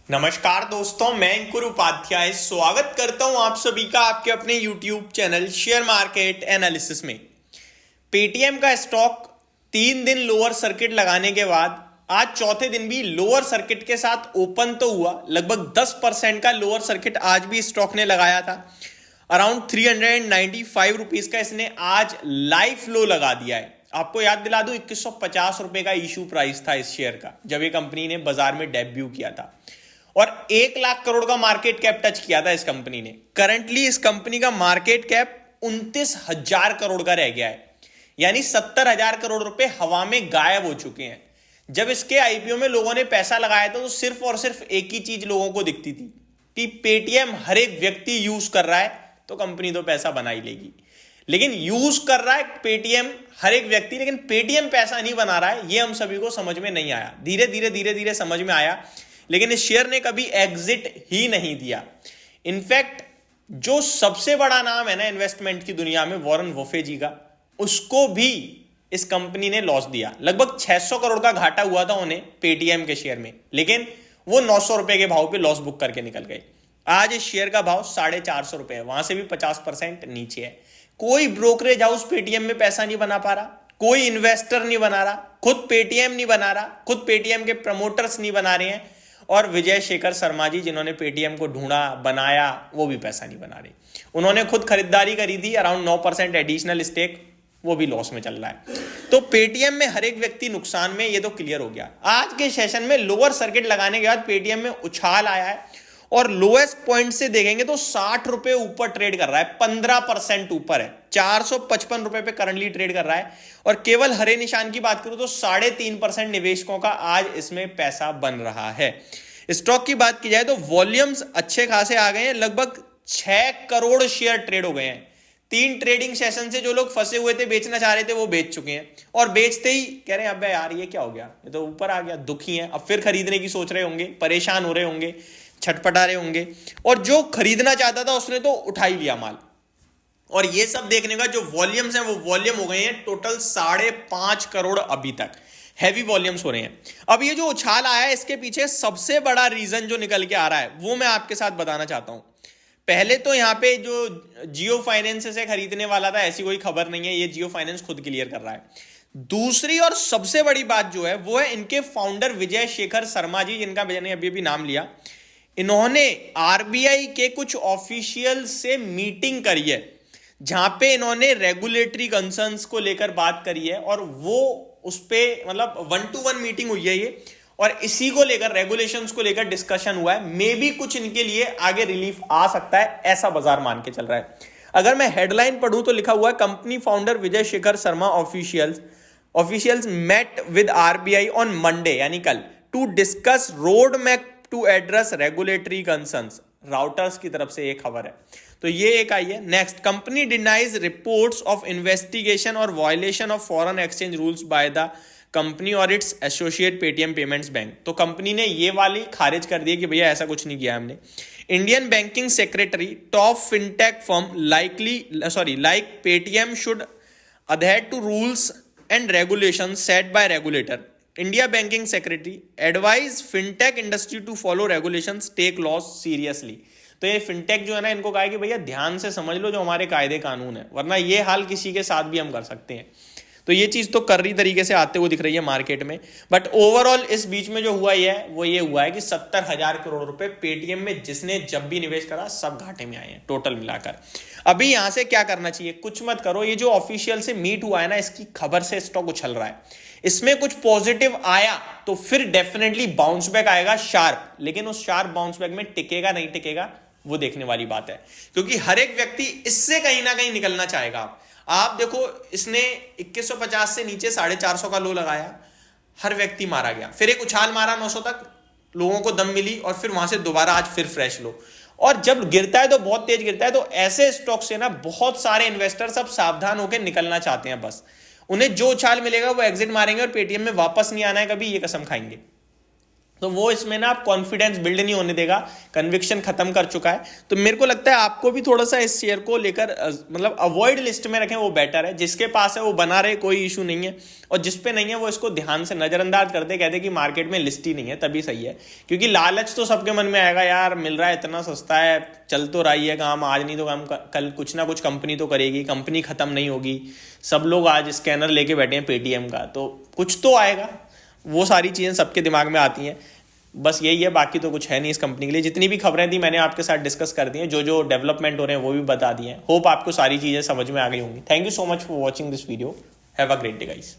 नमस्कार दोस्तों, मैं अंकुर उपाध्याय स्वागत करता हूं आप सभी का आपके अपने YouTube channel share market analysis में। पेटीएम का स्टॉक 3 दिन लोअर सर्किट लगाने के बाद आज चौथे दिन भी लोअर सर्किट के साथ ओपन तो हुआ। लगभग 10% का लोअर सर्किट आज भी स्टॉक ने लगाया था। अराउंड 395 रुपीज का इसने आज लाइव लो लगा दिया है। आपको याद दिला दूं, 2150 रुपए का इशू प्राइस था इस शेयर का जब ये कंपनी ने बाजार में डेब्यू किया था, और 1 लाख करोड़ का मार्केट कैप टच किया था इस कंपनी ने। करंटली इस कंपनी का मार्केट कैप 29,000 करोड़ का रह गया है, यानी 70,000 करोड़ रुपए हवा में गायब हो चुके हैं। जब इसके आईपीओ में लोगों ने पैसा लगाया था तो सिर्फ और सिर्फ एक ही चीज लोगों को दिखती थी कि पेटीएम हर एक व्यक्ति यूज कर रहा है तो कंपनी तो पैसा बना ही लेगी। लेकिन यूज कर रहा है पेटीएम हर एक व्यक्ति, लेकिन पेटीएम पैसा नहीं बना रहा है, ये हम सभी को समझ में नहीं आया। धीरे धीरे समझ में आया, लेकिन इस शेयर ने कभी एग्जिट ही नहीं दिया। इनफैक्ट जो सबसे बड़ा नाम है ना इन्वेस्टमेंट की दुनिया में, वॉरेन बफे जी का, उसको भी इस कंपनी ने लॉस दिया। लगभग 600 करोड़ का घाटा हुआ था उन्हें पेटीएम के शेयर में, लेकिन वो 900 रुपए के भाव पे लॉस बुक करके निकल गए। आज इस शेयर का भाव 450 रुपए है, वहां से भी 50% नीचे है। कोई ब्रोकरेज हाउस पेटीएम में पैसा नहीं बना पा रहा, कोई इन्वेस्टर नहीं बना रहा, खुद पेटीएम नहीं बना रहा, खुद पेटीएम के प्रमोटर्स नहीं बना रहे हैं, और विजय शेखर शर्मा जी जिन्होंने पेटीएम को ढूंढा बनाया वो भी पैसा नहीं बना रहे। उन्होंने खुद खरीदारी करी थी अराउंड 9% एडिशनल स्टेक, वो भी लॉस में चल रहा है। तो पेटीएम में हर एक व्यक्ति नुकसान में, ये तो क्लियर हो गया। आज के सेशन में लोअर सर्किट लगाने के बाद पेटीएम में उछाल आया है और लोएस्ट पॉइंट से देखेंगे तो 60 रुपए ऊपर ट्रेड कर रहा है, 15% ऊपर है, 455 रुपए पे करंटली ट्रेड कर रहा है। और केवल हरे निशान की बात करूं तो 3.5% निवेशकों का आज इसमें पैसा बन रहा है। स्टॉक की बात की जाए तो वॉल्यूम्स अच्छे खासे आ गए हैं, लगभग 6 करोड़ शेयर ट्रेड हो गए हैं। 3 ट्रेडिंग सेशन से जो लोग फंसे हुए थे, बेचना चाह रहे थे, वो बेच चुके हैं, और बेचते ही कह रहे हैं अबे यार ये क्या हो गया, ये तो ऊपर आ गया, दुखी है, अब फिर खरीदने की सोच रहे होंगे, परेशान हो रहे होंगे, छटपटा रहे होंगे। और जो खरीदना चाहता था उसने तो उठा ही लिया माल। और ये सब देखने का जो वॉल्यूम्स हैं वो वॉल्यूम हो गए हैं टोटल 5.5 करोड़ अभी तक, हैवी वॉल्यूम्स हो रहे हैं। अब ये जो उछाल आया है इसके पीछे सबसे बड़ा रीजन जो निकल के आ रहा है वो मैं आपके साथ बताना चाहता हूं। पहले तो यहां पे जो जियो फाइनेंस से खरीदने वाला था ऐसी कोई खबर नहीं है, ये जियो फाइनेंस खुद क्लियर कर रहा है। दूसरी और सबसे बड़ी बात जो है वो है इनके फाउंडर विजय शेखर शर्मा जी, जिनका मैंने अभी अभी नाम लिया। इन्होंने आरबीआई के कुछ ऑफिशियल से मीटिंग करी है जहां पे इन्होंने रेगुलेटरी कंसर्न्स को लेकर बात करी है, और वो उस पे मतलब 1-to-1 मीटिंग हुई है ये, और इसी को लेकर रेगुलेशंस को लेकर डिस्कशन हुआ है। मे बी कुछ इनके लिए आगे रिलीफ आ सकता है, ऐसा बाजार मान के चल रहा है। अगर मैं हेडलाइन पढ़ूं तो लिखा हुआ है company founder Vijay Shekhar Sharma officials met with RBI on Monday, यानी कल, to discuss road map to address regulatory concerns. Reuters की तरफ से एक खबर है, तो ये एक आई है। Next, company denies reports of investigation और violation of foreign exchange rules by the company और its associate Paytm payments bank. तो कंपनी ने ये वाली खारिज कर दी कि भैया ऐसा कुछ नहीं किया हमने। Indian banking secretary top fintech firm like Paytm should adhere to rules and regulation set by regulator. India banking secretary advise fintech industry to follow regulations, take laws seriously. तो ये फिनटेक जो है ना, इनको कहा कि भैया ध्यान से समझ लो जो हमारे कायदे कानून है, वरना ये हाल किसी के साथ भी हम कर सकते हैं। तो ये चीज तो कर्री तरीके से आते हुए दिख रही है मार्केट में। बट ओवरऑल इस बीच में जो हुआ है वो ये हुआ है कि 70,000 करोड़ रुपए पेटीएम में जिसने जब भी निवेश करा सब घाटे में आए हैं टोटल मिलाकर। अभी यहां से क्या करना चाहिए, कुछ मत करो। ये जो ऑफिशियल से मीट हुआ है ना, इसकी खबर से स्टॉक उछल रहा है। इसमें कुछ पॉजिटिव आया तो फिर डेफिनेटली बाउंस बैक आएगा शार्प, लेकिन उस शार्प बाउंस बैक में टिकेगा नहीं टिकेगा वो देखने वाली बात है, क्योंकि हर एक व्यक्ति इससे कहीं ना कहीं निकलना चाहेगा। आप देखो, इसने 2150 से नीचे 450 का लो लगाया, हर व्यक्ति मारा गया, फिर एक उछाल मारा 900 तक, लोगों को दम मिली, और फिर वहां से दोबारा आज फिर फ्रेश लो। और जब गिरता है तो बहुत तेज गिरता है, तो ऐसे स्टॉक से ना बहुत सारे इन्वेस्टर सब सावधान होकर निकलना चाहते हैं। बस उन्हें जो उछाल मिलेगा वो एग्जिट मारेंगे और पेटीएम में वापस नहीं आना है कभी, ये कसम खाएंगे। तो वो इसमें ना आप कॉन्फिडेंस बिल्ड नहीं होने देगा, कन्विक्शन खत्म कर चुका है। तो मेरे को लगता है आपको भी थोड़ा सा इस शेयर को लेकर मतलब अवॉइड लिस्ट में रखें, वो बेटर है। जिसके पास है वो बना रहे, कोई इशू नहीं है, और जिस पे नहीं है वो इसको ध्यान से नजरअंदाज कर दे, कहते कि मार्केट में लिस्ट ही नहीं है, तभी सही है। क्योंकि लालच तो सबके मन में आएगा, यार मिल रहा है इतना सस्ता है, चल तो रही है काम, आज नहीं तो काम कल कुछ ना कुछ कंपनी तो करेगी, कंपनी खत्म नहीं होगी। सब लोग आज स्कैनर लेके बैठे हैं पेटीएम का, तो कुछ तो आएगा। वो सारी चीज़ें सबके दिमाग में आती हैं, बस यही है, बाकी तो कुछ है नहीं इस कंपनी के लिए। जितनी भी खबरें थी मैंने आपके साथ डिस्कस कर दी हैं, जो जो डेवलपमेंट हो रहे हैं वो भी बता दिए हैं। होप आपको सारी चीज़ें समझ में आ गई होंगी। Thank you so much for watching this video. Have a great day guys.